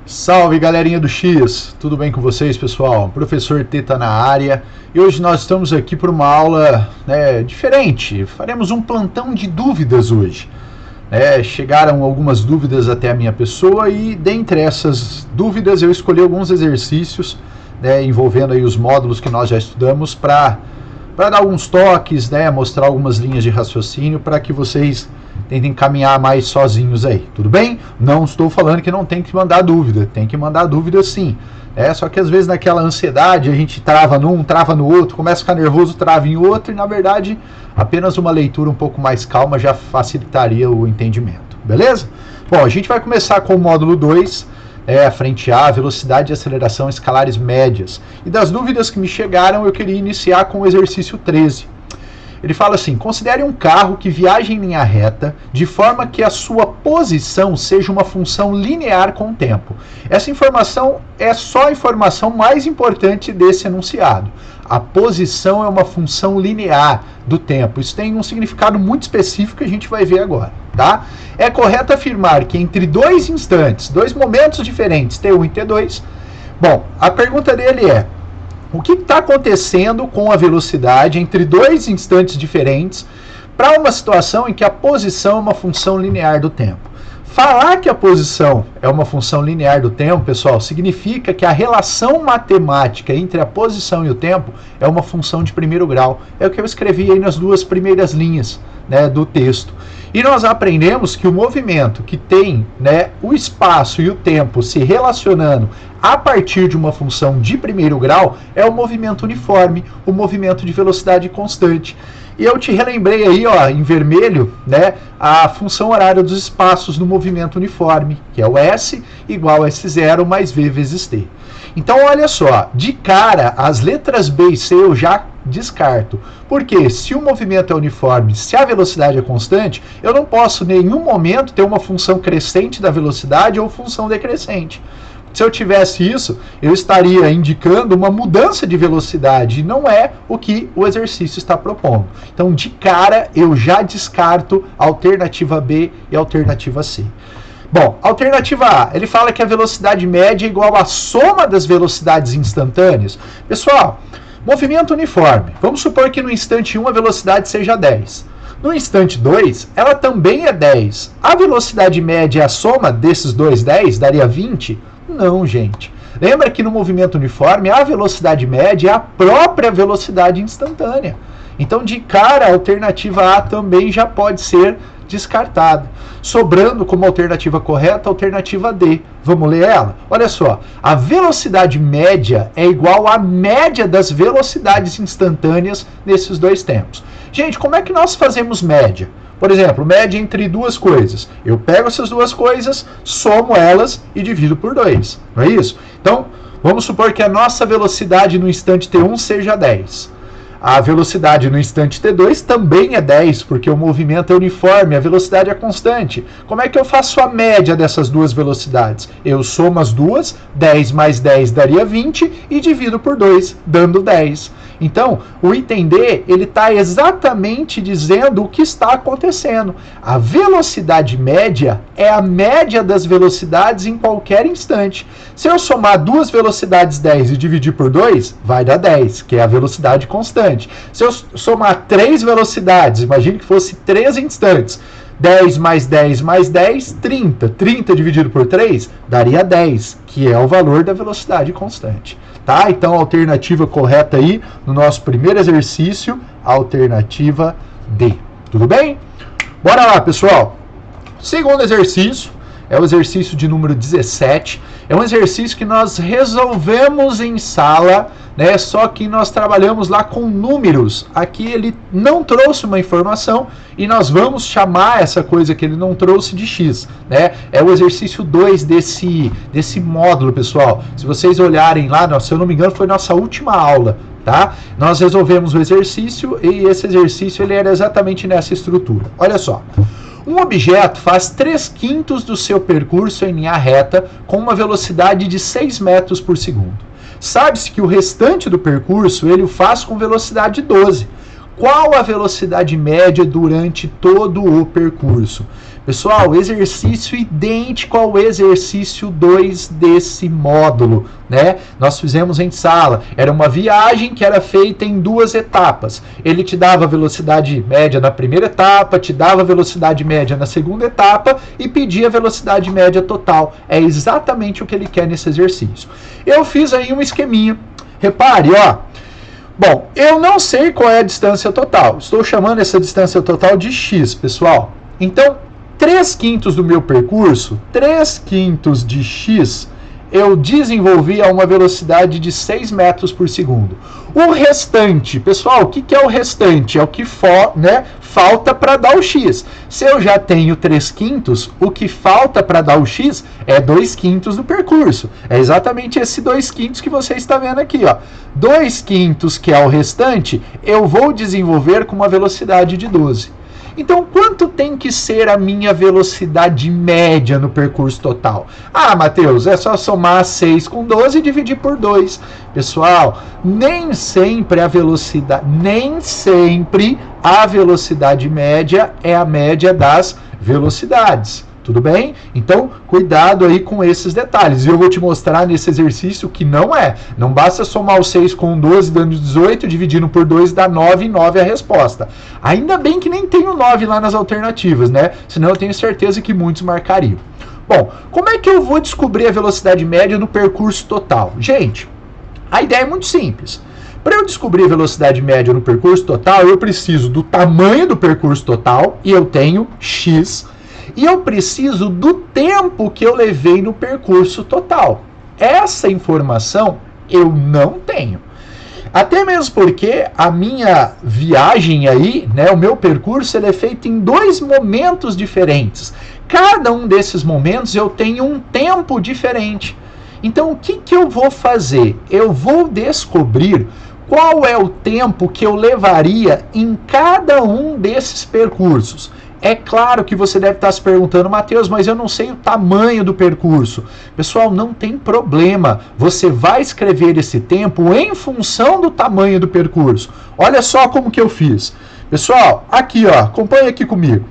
Salve galerinha do X, tudo bem com vocês, pessoal? Professor T tá na área e hoje nós estamos aqui para uma aula diferente. Faremos um plantão de dúvidas hoje. Chegaram algumas dúvidas até a minha pessoa e dentre essas dúvidas eu escolhi alguns exercícios envolvendo aí os módulos que nós já estudamos para dar alguns toques, mostrar algumas linhas de raciocínio para que vocês tentem caminhar mais sozinhos aí, tudo bem? Não estou falando que não tem que mandar dúvida, tem que mandar dúvida sim. Só que às vezes naquela ansiedade a gente trava num, trava no outro, começa a ficar nervoso, trava em outro e na verdade apenas uma leitura um pouco mais calma já facilitaria o entendimento, beleza? Bom, a gente vai começar com o módulo 2, frente A, velocidade e aceleração escalares médias. E das dúvidas que me chegaram eu queria iniciar com o exercício 13. Ele fala assim: considere um carro que viaja em linha reta de forma que a sua posição seja uma função linear com o tempo. Essa informação é só a informação mais importante desse enunciado. A posição é uma função linear do tempo. Isso tem um significado muito específico que a gente vai ver agora, tá? É correto afirmar que entre dois instantes, dois momentos diferentes, T1 e T2, bom, a pergunta dele é: o que está acontecendo com a velocidade entre dois instantes diferentes para uma situação em que a posição é uma função linear do tempo? Falar que a posição é uma função linear do tempo, pessoal, significa que a relação matemática entre a posição e o tempo é uma função de primeiro grau. É o que eu escrevi aí nas duas primeiras linhas do texto. E nós aprendemos que o movimento que tem o espaço e o tempo se relacionando a partir de uma função de primeiro grau é o movimento uniforme, o movimento de velocidade constante. E eu te relembrei aí, ó, em vermelho, a função horária dos espaços no movimento uniforme, que é o S igual a S0 mais V vezes T. Então, olha só, de cara, as letras B e C eu já descarto. Porque se o movimento é uniforme, se a velocidade é constante, eu não posso em nenhum momento ter uma função crescente da velocidade ou função decrescente. Se eu tivesse isso, eu estaria indicando uma mudança de velocidade, e não é o que o exercício está propondo. Então, de cara, eu já descarto a alternativa B e a alternativa C. Bom, alternativa A, ele fala que a velocidade média é igual à soma das velocidades instantâneas. Pessoal, movimento uniforme. Vamos supor que no instante 1 a velocidade seja 10. No instante 2, ela também é 10. A velocidade média é a soma desses dois 10, daria 20? Não, gente. Lembra que no movimento uniforme a velocidade média é a própria velocidade instantânea. Então, de cara, a alternativa A também já pode ser descartada. Sobrando como alternativa correta a alternativa D. Vamos ler ela? Olha só. A velocidade média é igual à média das velocidades instantâneas nesses dois tempos. Gente, como é que nós fazemos média? Por exemplo, média entre duas coisas. Eu pego essas duas coisas, somo elas e divido por 2. Não é isso? Então, vamos supor que a nossa velocidade no instante T1 seja 10. A velocidade no instante T2 também é 10, porque o movimento é uniforme, a velocidade é constante. Como é que eu faço a média dessas duas velocidades? Eu somo as duas, 10 mais 10 daria 20, e divido por 2, dando 10. Então, o item D, ele está exatamente dizendo o que está acontecendo. A velocidade média é a média das velocidades em qualquer instante. Se eu somar duas velocidades 10 e dividir por 2, vai dar 10, que é a velocidade constante. Se eu somar 3 velocidades, imagine que fosse 3 instantes, 10 mais 10 mais 10, 30. 30 dividido por 3 daria 10, que é o valor da velocidade constante. Tá? Então, a alternativa correta aí, no nosso primeiro exercício, a alternativa D. Tudo bem? Bora lá, pessoal. Segundo exercício, é o exercício de número 17. É um exercício que nós resolvemos em sala, só que nós trabalhamos lá com números. Aqui ele não trouxe uma informação e nós vamos chamar essa coisa que ele não trouxe de X. É o exercício 2 desse módulo, pessoal. Se vocês olharem lá, se eu não me engano, foi nossa última aula. Tá? Nós resolvemos o exercício e esse exercício ele era exatamente nessa estrutura. Olha só. Um objeto faz 3/5 do seu percurso em linha reta com uma velocidade de 6 metros por segundo. Sabe-se que o restante do percurso ele o faz com velocidade 12. Qual a velocidade média durante todo o percurso? Pessoal, exercício idêntico ao exercício 2 desse módulo, né? Nós fizemos em sala. Era uma viagem que era feita em 2 etapas. Ele te dava velocidade média na primeira etapa, te dava velocidade média na segunda etapa e pedia velocidade média total. É exatamente o que ele quer nesse exercício. Eu fiz aí um esqueminha. Repare, ó. Bom, eu não sei qual é a distância total. Estou chamando essa distância total de x, pessoal. Então, 3/5 do meu percurso, 3/5 de x, eu desenvolvi a uma velocidade de 6 metros por segundo. O restante, pessoal, o que é o restante? É o que falta para dar o x. Se eu já tenho 3/5, o que falta para dar o x é 2/5 do percurso. É exatamente esse 2/5 que você está vendo aqui, ó. 2/5, que é o restante, eu vou desenvolver com uma velocidade de 12. Então, quanto tem que ser a minha velocidade média no percurso total? Ah, Matheus, é só somar 6 com 12 e dividir por 2. Pessoal, nem sempre a velocidade média é a média das velocidades. Tudo bem? Então, cuidado aí com esses detalhes. E eu vou te mostrar nesse exercício que não é. Não basta somar o 6 com 12, dando 18, dividindo por 2, dá 9, e 9 é a resposta. Ainda bem que nem tem o 9 lá nas alternativas, né? Senão eu tenho certeza que muitos marcariam. Bom, como é que eu vou descobrir a velocidade média no percurso total? Gente, a ideia é muito simples. Para eu descobrir a velocidade média no percurso total, eu preciso do tamanho do percurso total, e eu tenho x, e eu preciso do tempo que eu levei no percurso total. Essa informação eu não tenho. Até mesmo porque a minha viagem aí, né, o meu percurso, ele é feito em 2 momentos diferentes. Cada um desses momentos eu tenho um tempo diferente. Então, o que eu vou fazer? Eu vou descobrir qual é o tempo que eu levaria em cada um desses percursos. É claro que você deve estar se perguntando, Matheus, mas eu não sei o tamanho do percurso. Pessoal, não tem problema. Você vai escrever esse tempo em função do tamanho do percurso. Olha só como que eu fiz. Pessoal, aqui, ó, acompanha aqui comigo.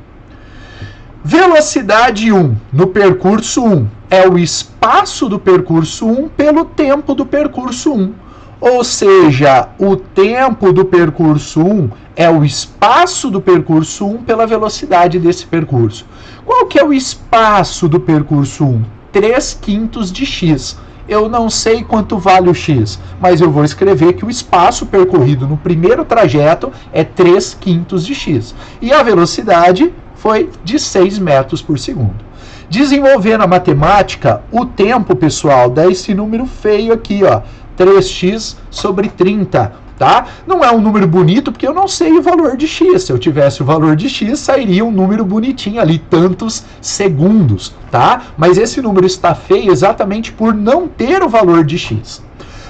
Velocidade 1 no percurso 1 é o espaço do percurso 1 pelo tempo do percurso 1. Ou seja, o tempo do percurso 1 é o espaço do percurso 1 pela velocidade desse percurso. Qual que é o espaço do percurso 1? 3/5 de x. Eu não sei quanto vale o x, mas eu vou escrever que o espaço percorrido no primeiro trajeto é 3/5 de x. E a velocidade foi de 6 metros por segundo. Desenvolvendo a matemática, o tempo, pessoal, dá esse número feio aqui, ó. 3x sobre 30, tá? Não é um número bonito porque eu não sei o valor de x. Se eu tivesse o valor de x, sairia um número bonitinho ali, tantos segundos, tá? Mas esse número está feio exatamente por não ter o valor de x.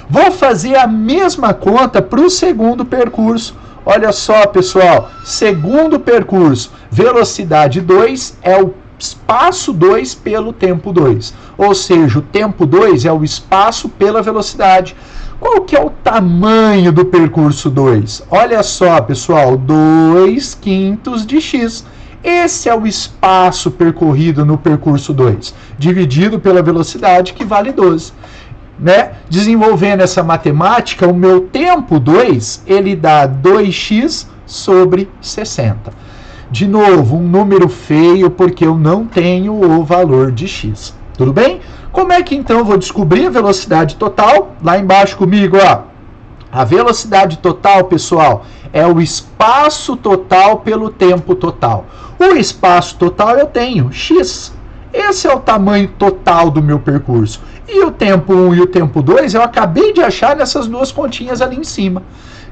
Vou fazer a mesma conta para o segundo percurso. Olha só, pessoal, segundo percurso, velocidade 2 é o espaço 2 pelo tempo 2. Ou seja, o tempo 2 é o espaço pela velocidade. Qual que é o tamanho do percurso 2? Olha só, pessoal, 2/5 de x. Esse é o espaço percorrido no percurso 2, dividido pela velocidade, que vale 12. Né? Desenvolvendo essa matemática, o meu tempo 2, ele dá 2x sobre 60. De novo, um número feio porque eu não tenho o valor de x. Tudo bem? Como é que então eu vou descobrir a velocidade total? Lá embaixo comigo, ó. A velocidade total, pessoal, é o espaço total pelo tempo total. O espaço total eu tenho, x. Esse é o tamanho total do meu percurso. E o tempo 1 e o tempo 2 eu acabei de achar nessas duas continhas ali em cima.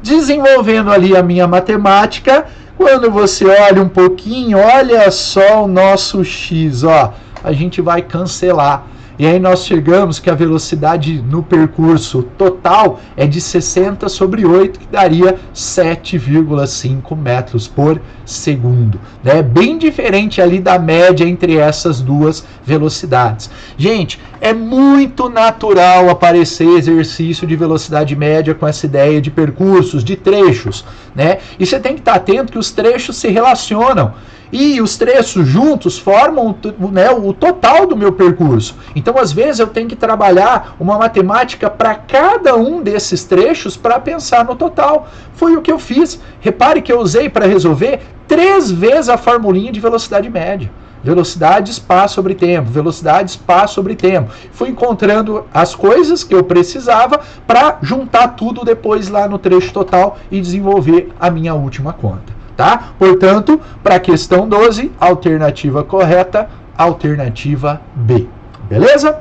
Desenvolvendo ali a minha matemática, quando você olha um pouquinho, olha só o nosso x, ó, a gente vai cancelar. E aí nós chegamos que a velocidade no percurso total é de 60 sobre 8, que daria 7,5 metros por segundo. É bem diferente ali da média entre essas duas velocidades. Gente, é muito natural aparecer exercício de velocidade média com essa ideia de percursos, de trechos, né? E você tem que estar atento que os trechos se relacionam. E os trechos juntos formam, né, o total do meu percurso. Então, às vezes, eu tenho que trabalhar uma matemática para cada um desses trechos para pensar no total. Foi o que eu fiz. Repare que eu usei para resolver 3 vezes a formulinha de velocidade média. Velocidade, espaço sobre tempo, velocidade, espaço sobre tempo. Fui encontrando as coisas que eu precisava para juntar tudo depois lá no trecho total e desenvolver a minha última conta. Tá? Portanto, para a questão 12, alternativa correta, alternativa B. Beleza?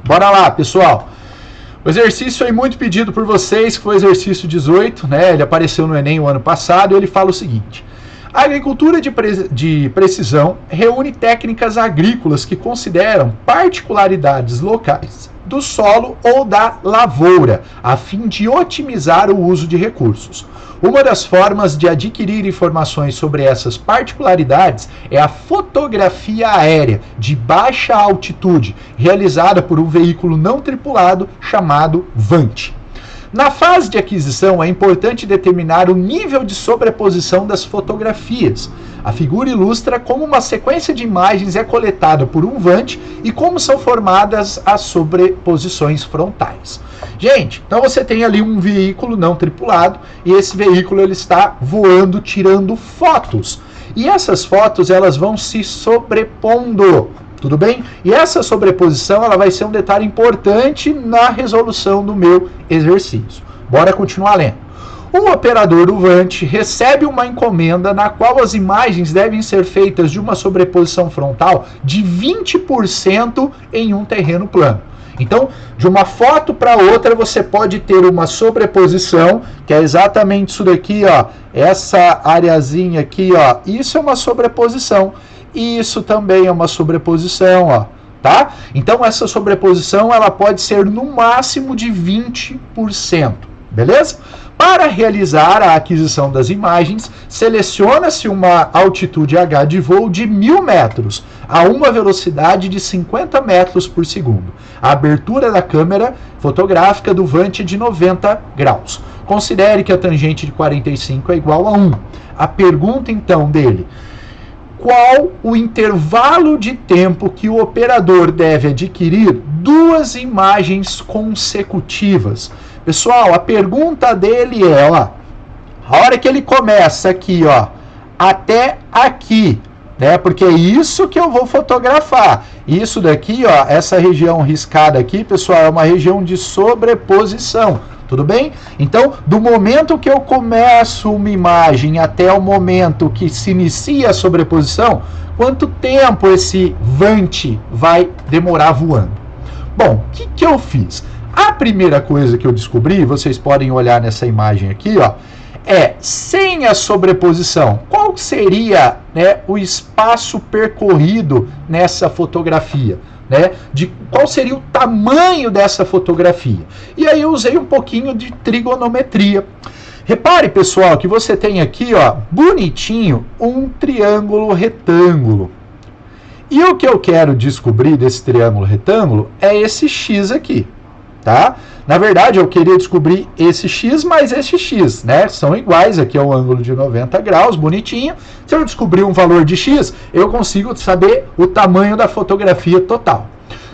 Bora lá, pessoal. O exercício aí muito pedido por vocês, que foi o exercício 18, né? Ele apareceu no Enem o ano passado, e ele fala o seguinte: a agricultura de precisão reúne técnicas agrícolas que consideram particularidades locais do solo ou da lavoura, a fim de otimizar o uso de recursos. Uma das formas de adquirir informações sobre essas particularidades é a fotografia aérea de baixa altitude, realizada por um veículo não tripulado chamado VANT. Na fase de aquisição, é importante determinar o nível de sobreposição das fotografias. A figura ilustra como uma sequência de imagens é coletada por um VANT e como são formadas as sobreposições frontais. Gente, então você tem ali um veículo não tripulado e esse veículo ele está voando, tirando fotos. E essas fotos elas vão se sobrepondo. Tudo bem? E essa sobreposição ela vai ser um detalhe importante na resolução do meu exercício. Bora continuar lendo. O operador do VANT recebe uma encomenda na qual as imagens devem ser feitas de uma sobreposição frontal de 20% em um terreno plano. Então, de uma foto para outra, você pode ter uma sobreposição, que é exatamente isso daqui, ó, essa areazinha aqui, ó, isso é uma sobreposição. Isso também é uma sobreposição, ó, tá? Então essa sobreposição ela pode ser no máximo de 20%, beleza? Para realizar a aquisição das imagens, seleciona-se uma altitude H de voo de 1.000 metros a uma velocidade de 50 metros por segundo. A abertura da câmera fotográfica do VANT é de 90 graus. Considere que a tangente de 45 é igual a 1. A pergunta então dele: qual o intervalo de tempo que o operador deve adquirir 2 imagens consecutivas? Pessoal, a pergunta dele é, ó, a hora que ele começa aqui, ó, até aqui, né? Porque é isso que eu vou fotografar. Isso daqui, ó, essa região riscada aqui, pessoal, é uma região de sobreposição. Tudo bem? Então, do momento que eu começo uma imagem até o momento que se inicia a sobreposição, quanto tempo esse VANT vai demorar voando? Bom, o que eu fiz? A primeira coisa que eu descobri, vocês podem olhar nessa imagem aqui, ó, é, sem a sobreposição, qual seria, né, o espaço percorrido nessa fotografia? Né, de qual seria o tamanho dessa fotografia. E aí eu usei um pouquinho de trigonometria. Repare, pessoal, que você tem aqui, ó, bonitinho, um triângulo retângulo. E o que eu quero descobrir desse triângulo retângulo é esse x aqui, tá? Na verdade, eu queria descobrir esse x mais esse x, né? São iguais, aqui é um ângulo de 90 graus, bonitinho. Se eu descobrir um valor de x, eu consigo saber o tamanho da fotografia total.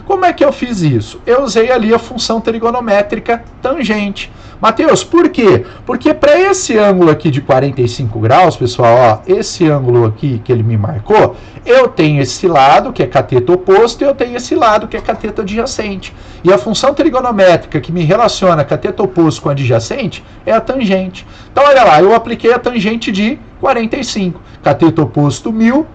Como é que eu fiz isso? Eu usei ali a função trigonométrica tangente. Mateus, por quê? Porque para esse ângulo aqui de 45 graus, pessoal, ó, esse ângulo aqui que ele me marcou, eu tenho esse lado, que é cateto oposto, e eu tenho esse lado, que é cateto adjacente. E a função trigonométrica que me relaciona cateto oposto com adjacente é a tangente. Então, olha lá, eu apliquei a tangente de 45. Cateto oposto 1.000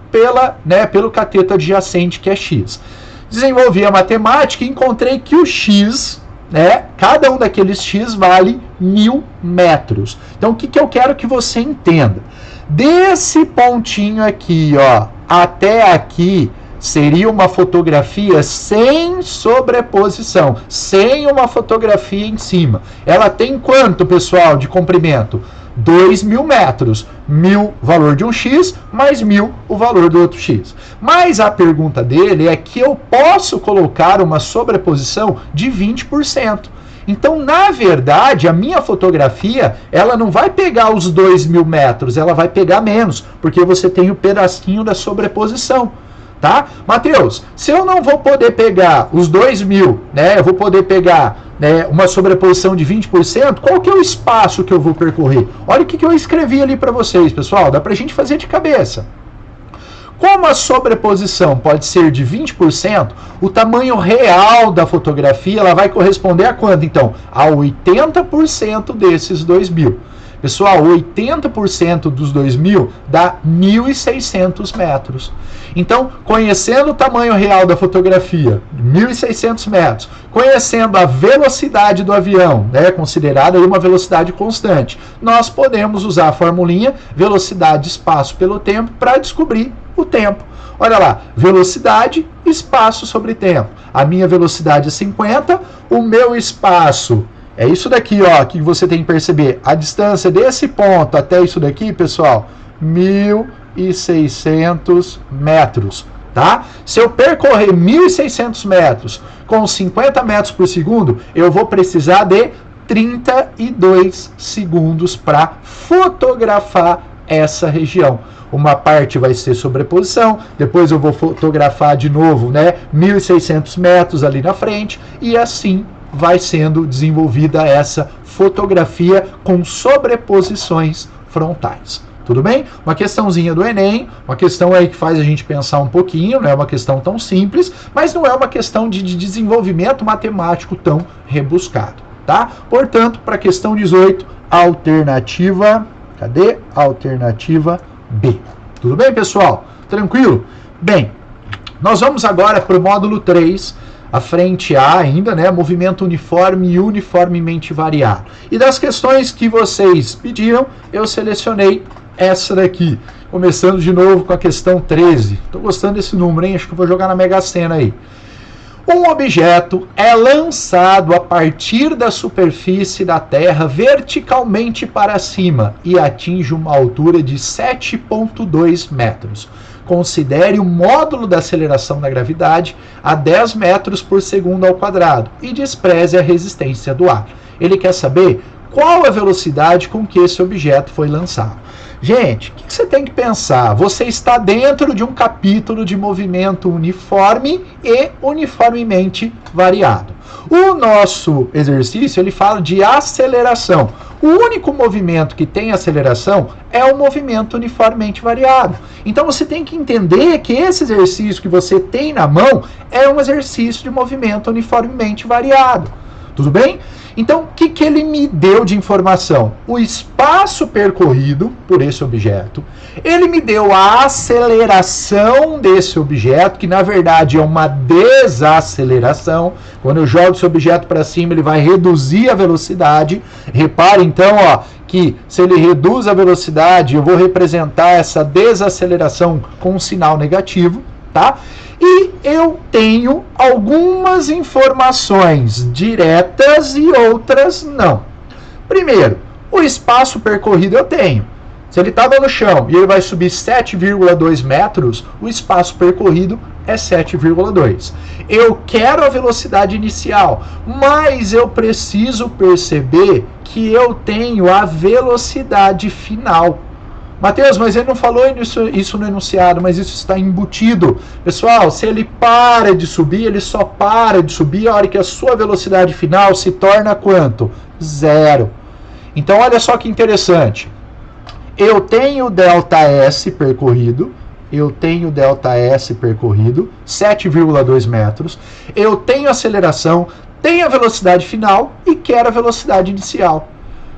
pelo cateto adjacente, que é x. Desenvolvi a matemática e encontrei que o x, né, cada um daqueles x vale 1.000 metros. Então, o que eu quero que você entenda? Desse pontinho aqui, ó, até aqui, seria uma fotografia sem sobreposição, sem uma fotografia em cima. Ela tem quanto, pessoal, de comprimento? 2.000 metros. 1.000 valor de um x, mais 1.000 o valor do outro x. Mas a pergunta dele é que eu posso colocar uma sobreposição de 20%. Então, na verdade, a minha fotografia, ela não vai pegar os 2.000 metros, ela vai pegar menos, porque você tem o pedacinho da sobreposição, tá? Mateus, se eu não vou poder pegar os 2.000, né, eu vou poder pegar, né, uma sobreposição de 20%, qual que é o espaço que eu vou percorrer? Olha o que eu escrevi ali para vocês, pessoal, dá pra gente fazer de cabeça. Como a sobreposição pode ser de 20%, o tamanho real da fotografia ela vai corresponder a quanto, então? A 80% desses 2.000. Pessoal, 80% dos 2.000 dá 1.600 metros. Então, conhecendo o tamanho real da fotografia, 1.600 metros, conhecendo a velocidade do avião, né, considerada uma velocidade constante, nós podemos usar a formulinha velocidade espaço pelo tempo para descobrir o tempo. Olha lá, velocidade, espaço sobre tempo. A minha velocidade é 50, o meu espaço é isso daqui, ó, que você tem que perceber. A distância desse ponto até isso daqui, pessoal, 1.600 metros, tá? Se eu percorrer 1.600 metros com 50 metros por segundo, eu vou precisar de 32 segundos para fotografar essa região. Uma parte vai ser sobreposição, depois eu vou fotografar de novo, né, 1.600 metros ali na frente, e assim vai sendo desenvolvida essa fotografia com sobreposições frontais. Tudo bem? Uma questãozinha do Enem, uma questão aí que faz a gente pensar um pouquinho, não é uma questão tão simples, mas não é uma questão de desenvolvimento matemático tão rebuscado, tá? Portanto, para a questão 18, alternativa, cadê? Alternativa B. Tudo bem, pessoal? Tranquilo? Bem, nós vamos agora para o módulo 3, a frente A ainda, né? Movimento uniforme e uniformemente variado. E das questões que vocês pediram, eu selecionei essa daqui. Começando de novo com a questão 13. Estou gostando desse número, hein? Acho que eu vou jogar na Mega Sena aí. Um objeto é lançado a partir da superfície da Terra verticalmente para cima e atinge uma altura de 7,2 metros. Considere o módulo da aceleração da gravidade a 10 metros por segundo ao quadrado e despreze a resistência do ar. Ele quer saber qual a velocidade com que esse objeto foi lançado. Gente, o que você tem que pensar? Você está dentro de um capítulo de movimento uniforme e uniformemente variado. O nosso exercício, ele fala de aceleração. O único movimento que tem aceleração é o movimento uniformemente variado. Então você tem que entender que esse exercício que você tem na mão é um exercício de movimento uniformemente variado. Tudo bem? Então, o que ele me deu de informação? O espaço percorrido por esse objeto. Ele me deu a aceleração desse objeto, que na verdade é uma desaceleração. Quando eu jogo esse objeto para cima, ele vai reduzir a velocidade. Repare então, ó, que se ele reduz a velocidade, eu vou representar essa desaceleração com um sinal negativo, tá? E eu tenho algumas informações diretas e outras não. Primeiro, o espaço percorrido eu tenho. Se ele estava no chão e ele vai subir 7,2 metros, o espaço percorrido é 7,2. Eu quero a velocidade inicial, mas eu preciso perceber que eu tenho a velocidade final. Mateus, mas ele não falou isso no enunciado, mas isso está embutido. Pessoal, se ele para de subir, ele só para de subir a hora que a sua velocidade final se torna quanto? 0. Então, olha só que interessante. Eu tenho ΔS percorrido, 7,2 metros. Eu tenho aceleração, tenho a velocidade final e quero a velocidade inicial.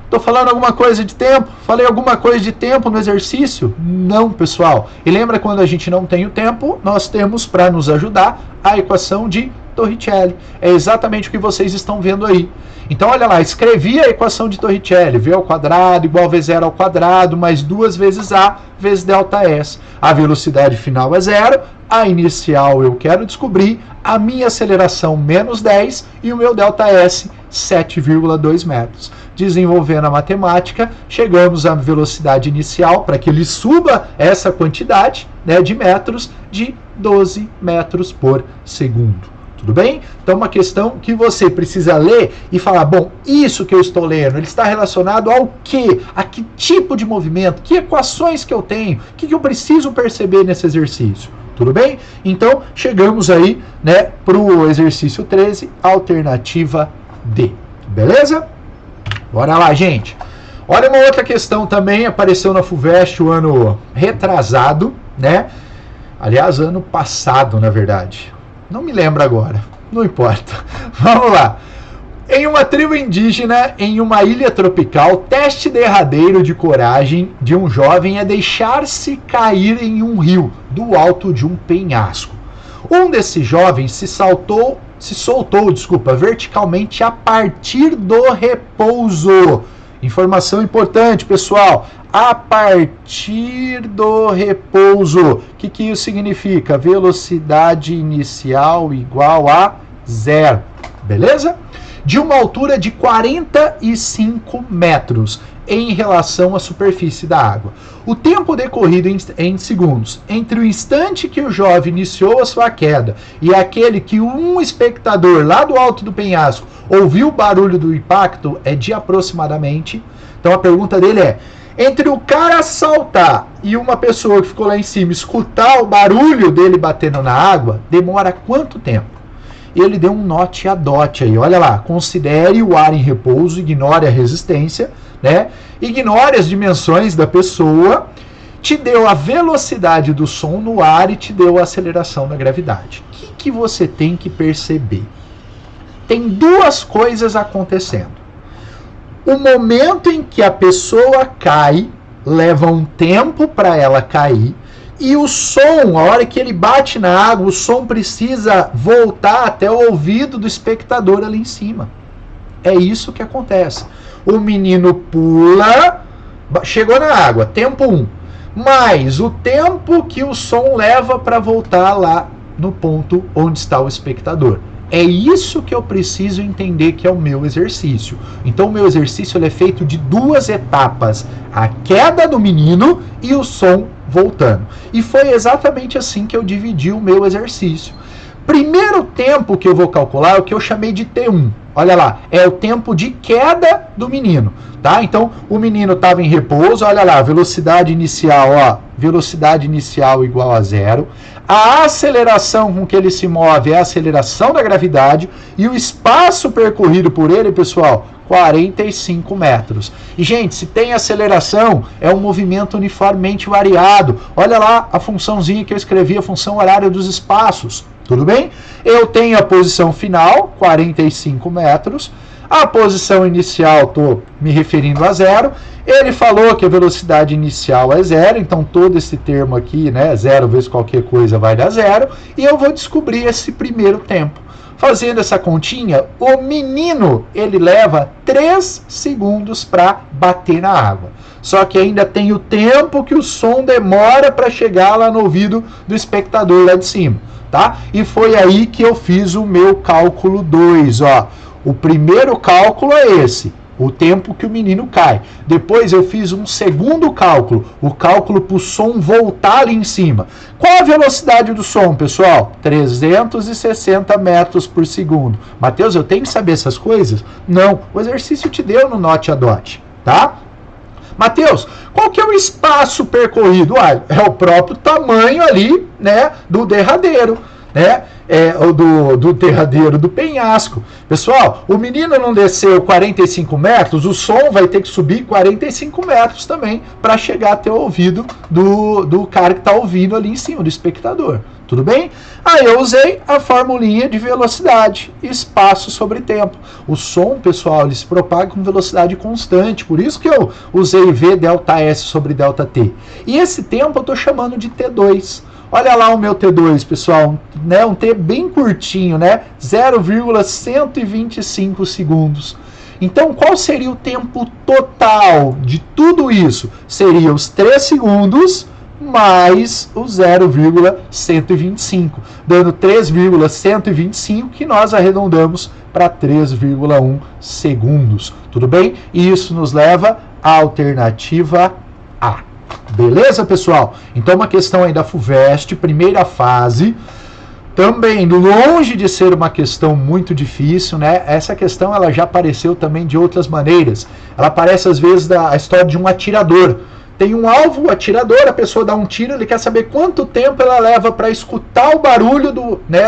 Estou falando alguma coisa de tempo? Falei alguma coisa de tempo no exercício? Não, pessoal. E lembra quando a gente não tem o tempo, nós temos para nos ajudar a equação de Torricelli. É exatamente o que vocês estão vendo aí. Então, olha lá, escrevi a equação de Torricelli. V ao quadrado igual a V0 ao quadrado mais 2 vezes A vezes ΔS. A velocidade final é 0, a inicial eu quero descobrir, a minha aceleração menos 10 e o meu ΔS 7,2 metros. Desenvolvendo a matemática, chegamos à velocidade inicial para que ele suba essa quantidade, né, de metros de 12 metros por segundo. Tudo bem? Então, uma questão que você precisa ler e falar, bom, isso que eu estou lendo, ele está relacionado ao quê? A que tipo de movimento? Que equações que eu tenho? O que eu preciso perceber nesse exercício? Tudo bem? Então, chegamos aí, né, para o exercício 13, alternativa D. Beleza? Bora lá, gente. Olha uma outra questão também, apareceu na FUVEST o ano retrasado, né? Aliás, ano passado, na verdade. Não me lembro agora, não importa. Vamos lá. Em uma tribo indígena, em uma ilha tropical, teste derradeiro de coragem de um jovem é deixar-se cair em um rio do alto de um penhasco. Um desses jovens se soltou, verticalmente a partir do repouso. Informação importante, pessoal. A partir do repouso. O que isso significa? Velocidade inicial igual a 0. Beleza? De uma altura de 45 metros em relação à superfície da água. O tempo decorrido em segundos entre o instante que o jovem iniciou a sua queda e aquele que um espectador lá do alto do penhasco ouviu o barulho do impacto é de aproximadamente. Então a pergunta dele é: entre o cara saltar e uma pessoa que ficou lá em cima escutar o barulho dele batendo na água, demora quanto tempo? E ele deu um note a dot aí, olha lá, considere o ar em repouso, ignore a resistência, né? Ignore as dimensões da pessoa, te deu a velocidade do som no ar e te deu a aceleração da gravidade. O que você tem que perceber? Tem duas coisas acontecendo. O momento em que a pessoa cai, leva um tempo para ela cair, e o som, a hora que ele bate na água, o som precisa voltar até o ouvido do espectador ali em cima. É isso que acontece. O menino pula, chegou na água, tempo 1. Mais o tempo que o som leva para voltar lá no ponto onde está o espectador. É isso que eu preciso entender que é o meu exercício. Então o meu exercício ele é feito de duas etapas. A queda do menino e o som voltando. E foi exatamente assim que eu dividi o meu exercício. Primeiro tempo que eu vou calcular é o que eu chamei de T1. Olha lá, é o tempo de queda do menino, tá? Então, o menino estava em repouso, olha lá, velocidade inicial, ó, velocidade inicial igual a 0. A aceleração com que ele se move é a aceleração da gravidade e o espaço percorrido por ele, pessoal, 45 metros. E, gente, se tem aceleração, é um movimento uniformemente variado. Olha lá a funçãozinha que eu escrevi, a função horária dos espaços. Tudo bem? Eu tenho a posição final, 45 metros. A posição inicial, estou me referindo a 0. Ele falou que a velocidade inicial é 0, então todo esse termo aqui, né, 0 vezes qualquer coisa vai dar 0. E eu vou descobrir esse primeiro tempo. Fazendo essa continha, o menino, ele leva 3 segundos para bater na água. Só que ainda tem o tempo que o som demora para chegar lá no ouvido do espectador lá de cima, tá? E foi aí que eu fiz o meu cálculo 2, ó. O primeiro cálculo é esse, o tempo que o menino cai. Depois eu fiz um segundo cálculo, o cálculo para o som voltar ali em cima. Qual a velocidade do som, pessoal? 360 metros por segundo. Mateus, eu tenho que saber essas coisas? Não, o exercício te deu no Note a Dot, tá? Mateus, qual que é o espaço percorrido? Ah, é o próprio tamanho ali, né, do derradeiro, né? Do derradeiro do penhasco. Pessoal, o menino não desceu 45 metros, o som vai ter que subir 45 metros também para chegar até o ouvido do cara que está ouvindo ali em cima, do espectador. Tudo bem? Aí eu usei a formulinha de velocidade, espaço sobre tempo. O som, pessoal, ele se propaga com velocidade constante, por isso que eu usei V delta S sobre delta T. E esse tempo eu estou chamando de T2. Olha lá o meu T2, pessoal, né? Um T bem curtinho, né? 0,125 segundos. Então, qual seria o tempo total de tudo isso? Seria os 3 segundos mais o 0,125, dando 3,125, que nós arredondamos para 3,1 segundos. Tudo bem? E isso nos leva à alternativa A. Beleza, pessoal? Então, uma questão aí da FUVEST, primeira fase, Também, longe de ser uma questão muito difícil, né? Essa questão ela já apareceu também de outras maneiras. Ela aparece às vezes da história de um atirador. Tem um alvo, o atirador, a pessoa dá um tiro, ele quer saber quanto tempo ela leva para escutar o barulho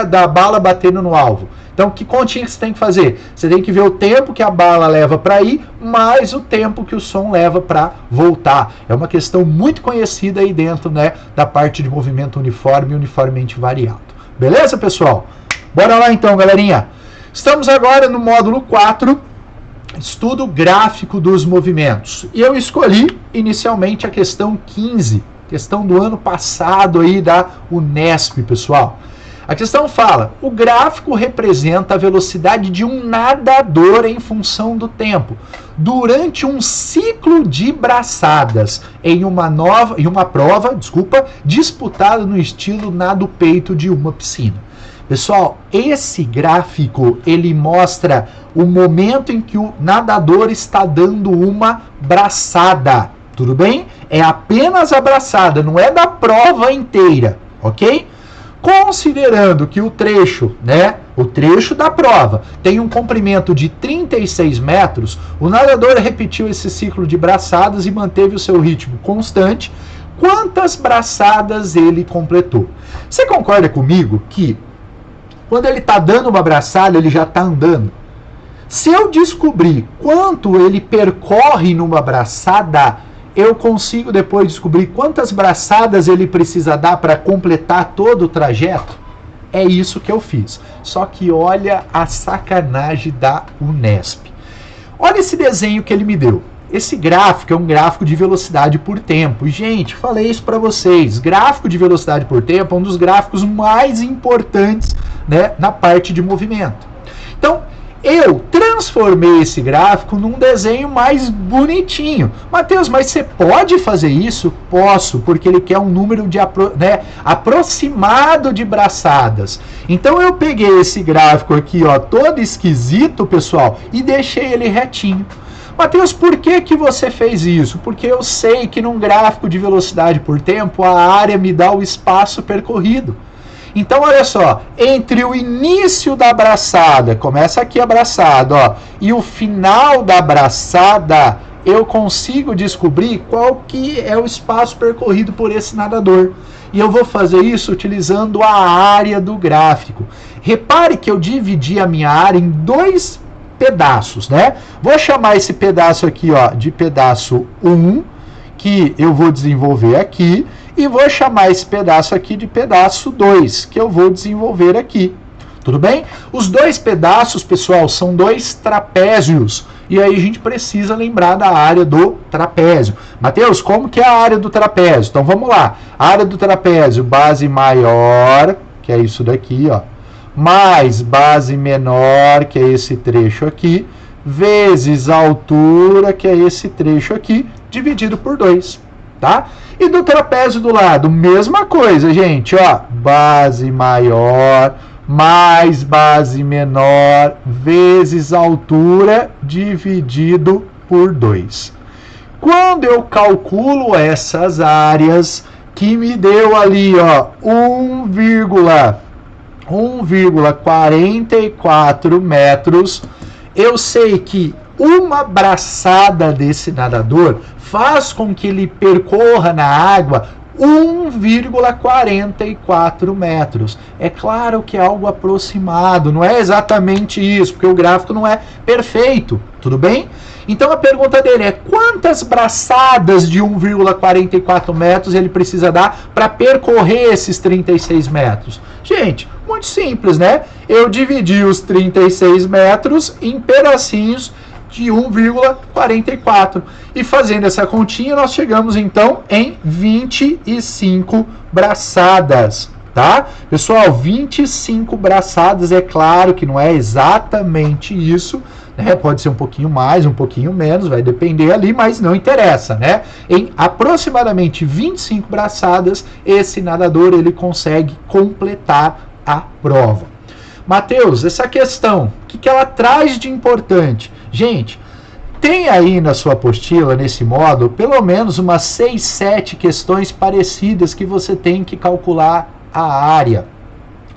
da bala batendo no alvo. Então, que continha que você tem que fazer? Você tem que ver o tempo que a bala leva para ir, mais o tempo que o som leva para voltar. É uma questão muito conhecida aí dentro, né, da parte de movimento uniforme e uniformemente variado. Beleza, pessoal? Bora lá então, galerinha. Estamos agora no módulo 4, estudo gráfico dos movimentos. E eu escolhi inicialmente a questão 15, questão do ano passado aí da Unesp, pessoal. A questão fala: o gráfico representa a velocidade de um nadador em função do tempo, durante um ciclo de braçadas, em uma prova disputada no estilo nado peito de uma piscina. Pessoal, esse gráfico, ele mostra o momento em que o nadador está dando uma braçada, tudo bem? É apenas a braçada, não é da prova inteira, ok? Considerando que o trecho da prova tem um comprimento de 36 metros, o nadador repetiu esse ciclo de braçadas e manteve o seu ritmo constante. Quantas braçadas ele completou? Você concorda comigo que quando ele está dando uma braçada, ele já está andando? Se eu descobrir quanto ele percorre numa braçada, eu consigo depois descobrir quantas braçadas ele precisa dar para completar todo o trajeto? É isso que eu fiz. Só que olha a sacanagem da Unesp. Olha esse desenho que ele me deu. Esse gráfico é um gráfico de velocidade por tempo. E, gente, falei isso para vocês. Gráfico de velocidade por tempo é um dos gráficos mais importantes, né, na parte de movimento. Então, eu transformei esse gráfico num desenho mais bonitinho. Mateus, mas você pode fazer isso? Posso, porque ele quer um número aproximado de braçadas. Então eu peguei esse gráfico aqui, ó, todo esquisito, pessoal, e deixei ele retinho. Mateus, por que você fez isso? Porque eu sei que num gráfico de velocidade por tempo, a área me dá o espaço percorrido. Então, olha só, entre o início da braçada, começa aqui a braçada, ó, e o final da braçada, eu consigo descobrir qual que é o espaço percorrido por esse nadador. E eu vou fazer isso utilizando a área do gráfico. Repare que eu dividi a minha área em dois pedaços, né? Vou chamar esse pedaço aqui, ó, de pedaço 1, que eu vou desenvolver aqui, e vou chamar esse pedaço aqui de pedaço 2, que eu vou desenvolver aqui. Tudo bem? Os dois pedaços, pessoal, são dois trapézios. E aí a gente precisa lembrar da área do trapézio. Mateus, como que é a área do trapézio? Então vamos lá. A área do trapézio, base maior, que é isso daqui, ó, mais base menor, que é esse trecho aqui, vezes a altura, que é esse trecho aqui, dividido por 2, tá? E do trapézio do lado, mesma coisa, gente, ó, base maior mais base menor vezes a altura dividido por 2. Quando eu calculo essas áreas, que me deu ali, ó, 1,44 metros, eu sei que uma braçada desse nadador faz com que ele percorra na água 1,44 metros. É claro que é algo aproximado, não é exatamente isso, porque o gráfico não é perfeito, tudo bem? Então a pergunta dele é: quantas braçadas de 1,44 metros ele precisa dar para percorrer esses 36 metros? Gente, muito simples, né? Eu dividi os 36 metros em pedacinhos de 1,44. E fazendo essa continha, nós chegamos então em 25 braçadas, tá? Pessoal, 25 braçadas, é claro que não é exatamente isso, né? Pode ser um pouquinho mais, um pouquinho menos, vai depender ali, mas não interessa, né? Em aproximadamente 25 braçadas, esse nadador ele consegue completar a prova. Mateus, essa questão, o que ela traz de importante? Gente, tem aí na sua apostila, nesse módulo, pelo menos umas 6, 7 questões parecidas que você tem que calcular a área.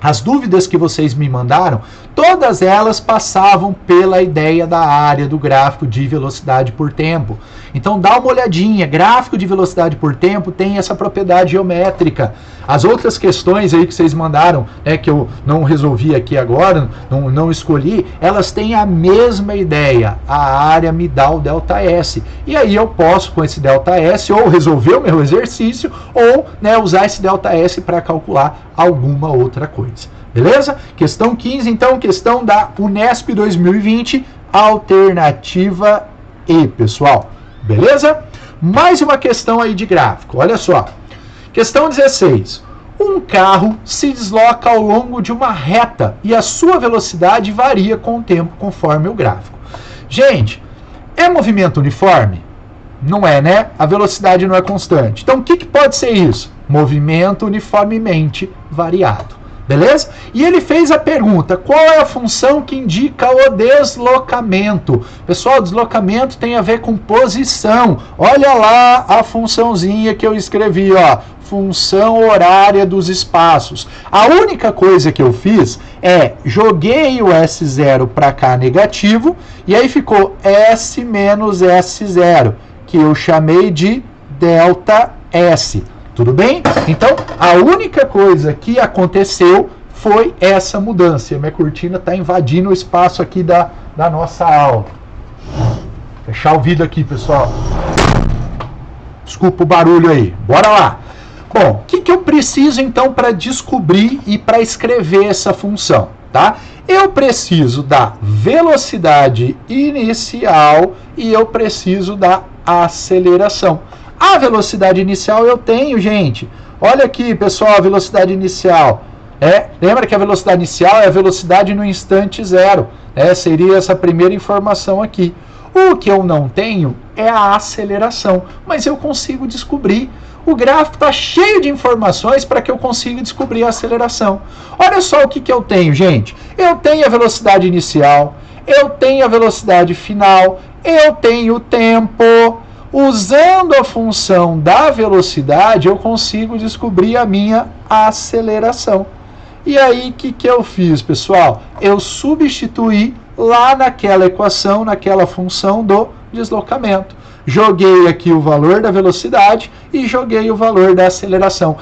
As dúvidas que vocês me mandaram, todas elas passavam pela ideia da área do gráfico de velocidade por tempo. Então dá uma olhadinha, gráfico de velocidade por tempo tem essa propriedade geométrica. As outras questões aí que vocês mandaram, né, que eu não resolvi aqui agora, não escolhi, elas têm a mesma ideia. A área me dá o ΔS. E aí eu posso, com esse ΔS, ou resolver o meu exercício, ou, né, usar esse ΔS para calcular alguma outra coisa. Beleza? Questão 15, então, questão da Unesp 2020, alternativa E, pessoal. Beleza? Mais uma questão aí de gráfico. Olha só. Questão 16. Um carro se desloca ao longo de uma reta e a sua velocidade varia com o tempo conforme o gráfico. Gente, é movimento uniforme? Não é, né? A velocidade não é constante. Então, o que pode ser isso? Movimento uniformemente variado. Beleza? E ele fez a pergunta, qual é a função que indica o deslocamento? Pessoal, deslocamento tem a ver com posição. Olha lá a funçãozinha que eu escrevi, ó. Função horária dos espaços. A única coisa que eu fiz é joguei o S0 para cá negativo e aí ficou S menos S0, que eu chamei de ΔS. Tudo bem? Então, a única coisa que aconteceu foi essa mudança. Minha cortina está invadindo o espaço aqui da nossa aula. Fechar o vídeo aqui, pessoal. Desculpa o barulho aí. Bora lá. Bom, o que eu preciso então para descobrir e para escrever essa função? Tá? Eu preciso da velocidade inicial e eu preciso da aceleração. A velocidade inicial eu tenho, gente. Olha aqui, pessoal, a velocidade inicial. Lembra que a velocidade inicial é a velocidade no instante zero. Seria essa primeira informação aqui. O que eu não tenho é a aceleração, mas eu consigo descobrir. O gráfico está cheio de informações para que eu consiga descobrir a aceleração. Olha só o que eu tenho, gente. Eu tenho a velocidade inicial, eu tenho a velocidade final, eu tenho o tempo. Usando a função da velocidade, eu consigo descobrir a minha aceleração. E aí, o que eu fiz, pessoal? Eu substituí lá naquela equação, naquela função do deslocamento. Joguei aqui o valor da velocidade e joguei o valor da aceleração.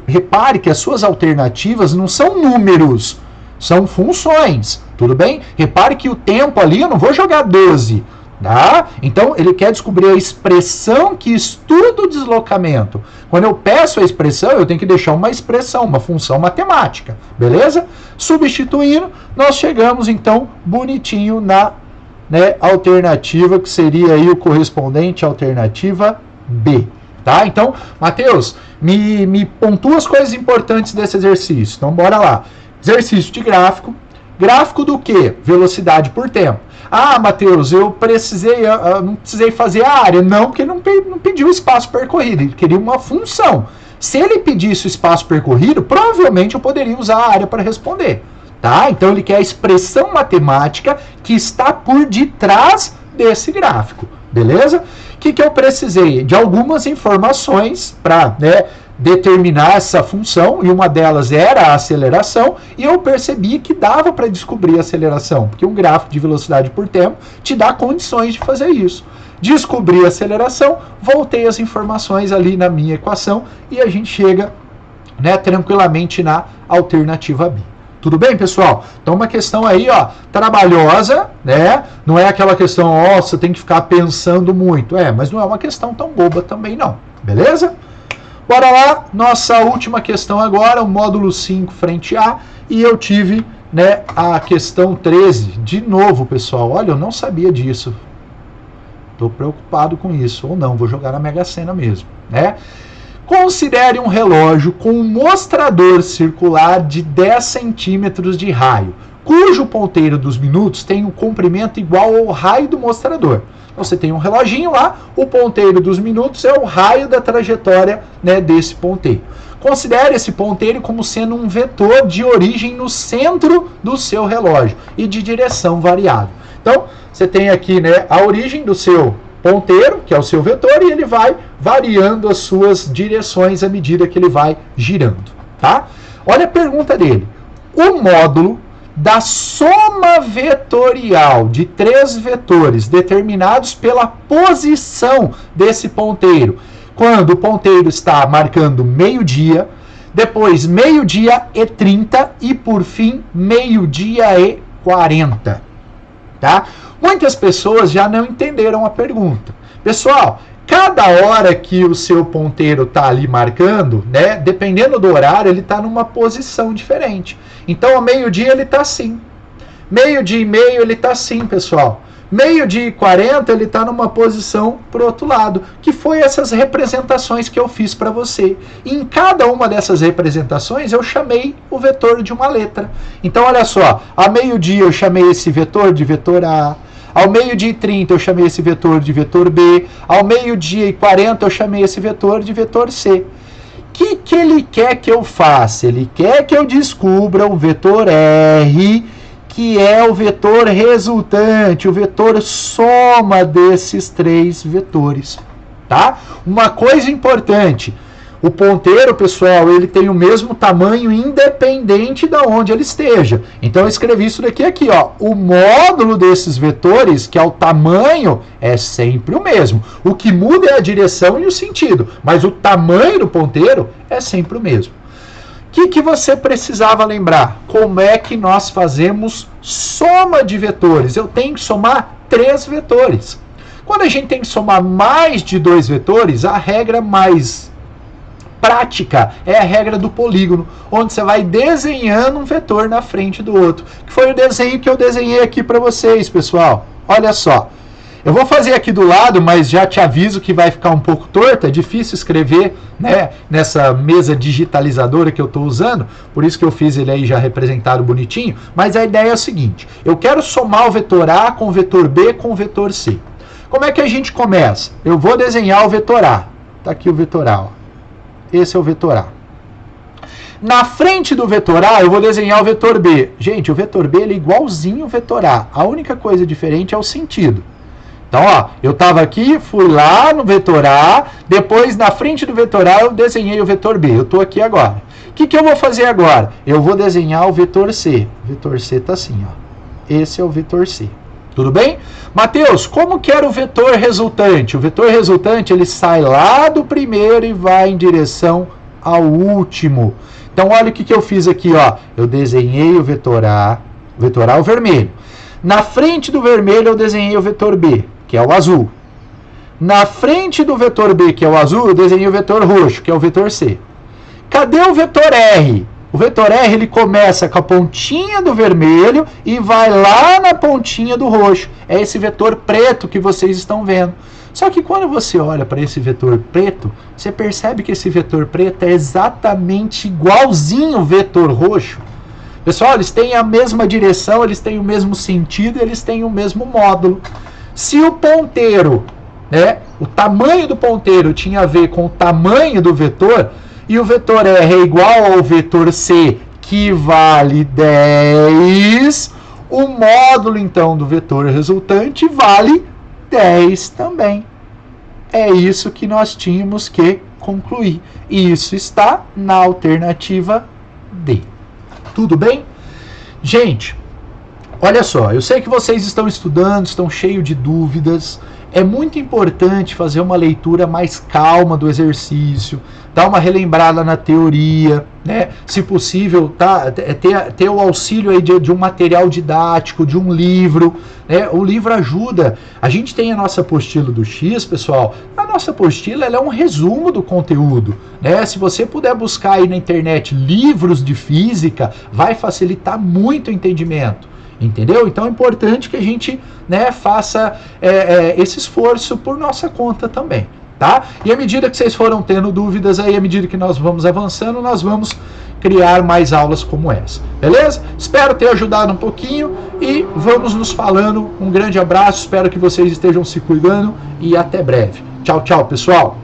Repare que as suas alternativas não são números, são funções. Tudo bem? Repare que o tempo ali, eu não vou jogar 12. Tá? Então, ele quer descobrir a expressão que estuda o deslocamento. Quando eu peço a expressão, eu tenho que deixar uma expressão, uma função matemática. Beleza? Substituindo, nós chegamos, então, bonitinho na alternativa, que seria aí o correspondente à alternativa B. Tá? Então, Matheus, me pontua as coisas importantes desse exercício. Então, bora lá. Exercício de gráfico. Gráfico do quê? Velocidade por tempo. Ah, Matheus, eu não precisei fazer a área. Não, porque não pediu espaço percorrido. Ele queria uma função. Se ele pedisse o espaço percorrido, provavelmente eu poderia usar a área para responder. Tá? Então ele quer a expressão matemática que está por detrás desse gráfico. Beleza? O que eu precisei? De algumas informações para determinar essa função, e uma delas era a aceleração, e eu percebi que dava para descobrir a aceleração, porque um gráfico de velocidade por tempo te dá condições de fazer isso. Descobri a aceleração, voltei as informações ali na minha equação, e a gente chega tranquilamente na alternativa B. Tudo bem, pessoal? Então, uma questão aí, ó, trabalhosa, né? Não é aquela questão, você tem que ficar pensando muito. Mas não é uma questão tão boba também, não. Beleza? Bora lá, nossa última questão agora, o módulo 5, frente A, e eu tive a questão 13. De novo, pessoal, olha, eu não sabia disso. Estou preocupado com isso, ou não, vou jogar na Mega Sena mesmo, Considere um relógio com um mostrador circular de 10 centímetros de raio, cujo ponteiro dos minutos tem um comprimento igual ao raio do mostrador. Você tem um reloginho lá, o ponteiro dos minutos é o raio da trajetória desse ponteiro. Considere esse ponteiro como sendo um vetor de origem no centro do seu relógio e de direção variável. Então, você tem aqui a origem do seu ponteiro, que é o seu vetor, e ele vai variando as suas direções à medida que ele vai girando. Tá? Olha a pergunta dele. o módulo da soma vetorial de 3 vetores determinados pela posição desse ponteiro. Quando o ponteiro está marcando meio-dia, depois meio-dia e 30 e por fim meio-dia e 40. Tá? Muitas pessoas já não entenderam a pergunta. Pessoal, cada hora que o seu ponteiro está ali marcando, né, dependendo do horário, ele está numa posição diferente. Então, ao meio-dia ele está assim. Meio-dia e meio ele está assim, pessoal. Meio-dia e 40 ele está numa posição para o outro lado, que foi essas representações que eu fiz para você. E em cada uma dessas representações eu chamei o vetor de uma letra. Então, olha só, a meio-dia eu chamei esse vetor de vetor A. Ao meio-dia e 30 eu chamei esse vetor de vetor B. Ao meio-dia e 40 eu chamei esse vetor de vetor C. O que ele quer que eu faça? Ele quer que eu descubra o vetor R, que é o vetor resultante, o vetor soma desses 3 vetores. Tá? Uma coisa importante, o ponteiro, pessoal, ele tem o mesmo tamanho independente de onde ele esteja. Então eu escrevi isso aqui, ó. O módulo desses vetores, que é o tamanho, é sempre o mesmo. O que muda é a direção e o sentido, mas o tamanho do ponteiro é sempre o mesmo. O que você precisava lembrar? Como é que nós fazemos soma de vetores? Eu tenho que somar 3 vetores. Quando a gente tem que somar mais de 2 vetores, a regra mais prática é a regra do polígono, onde você vai desenhando um vetor na frente do outro. Que foi o desenho que eu desenhei aqui para vocês, pessoal. Olha só. Eu vou fazer aqui do lado, mas já te aviso que vai ficar um pouco torto, é difícil escrever, né, nessa mesa digitalizadora que eu estou usando, por isso que eu fiz ele aí já representado bonitinho, mas a ideia é a seguinte, eu quero somar o vetor A com o vetor B com o vetor C. Como é que a gente começa? Eu vou desenhar o vetor A, tá aqui o vetor A, ó. Esse é o vetor A. Na frente do vetor A, eu vou desenhar o vetor B. Gente, o vetor B ele é igualzinho o vetor A, a única coisa diferente é o sentido. Então, ó, eu estava aqui, fui lá no vetor A, depois na frente do vetor A eu desenhei o vetor B. Eu estou aqui agora. O que eu vou fazer agora? Eu vou desenhar o vetor C. O vetor C está assim, ó. Esse é o vetor C. Tudo bem? Mateus, como que era o vetor resultante? O vetor resultante, ele sai lá do primeiro e vai em direção ao último. Então, olha o que eu fiz aqui, ó. Eu desenhei o vetor A o vermelho. Na frente do vermelho eu desenhei o vetor B, que é o azul. Na frente do vetor B, que é o azul, eu desenhei o vetor roxo, que é o vetor C. Cadê o vetor R? O vetor R ele começa com a pontinha do vermelho e vai lá na pontinha do roxo. É esse vetor preto que vocês estão vendo. Só que quando você olha para esse vetor preto, você percebe que esse vetor preto é exatamente igualzinho o vetor roxo. Pessoal, eles têm a mesma direção, eles têm o mesmo sentido, eles têm o mesmo módulo. Se o ponteiro, né, o tamanho do ponteiro tinha a ver com o tamanho do vetor, e o vetor R é igual ao vetor C, que vale 10, o módulo, então, do vetor resultante vale 10 também. É isso que nós tínhamos que concluir. E isso está na alternativa D. Tudo bem? Gente, olha só, eu sei que vocês estão estudando, estão cheios de dúvidas. É muito importante fazer uma leitura mais calma do exercício, dar uma relembrada na teoria, né? Se possível, ter o auxílio aí de um material didático, de um livro, né? O livro ajuda. A gente tem a nossa apostila do X, pessoal. A nossa apostila ela é um resumo do conteúdo, né? Se você puder buscar aí na internet livros de física, vai facilitar muito o entendimento. Entendeu? Então é importante que a gente, né, faça esse esforço por nossa conta também, tá? E à medida que vocês foram tendo dúvidas aí, à medida que nós vamos avançando, nós vamos criar mais aulas como essa, beleza? Espero ter ajudado um pouquinho e vamos nos falando. Um grande abraço, espero que vocês estejam se cuidando e até breve. Tchau, tchau, pessoal!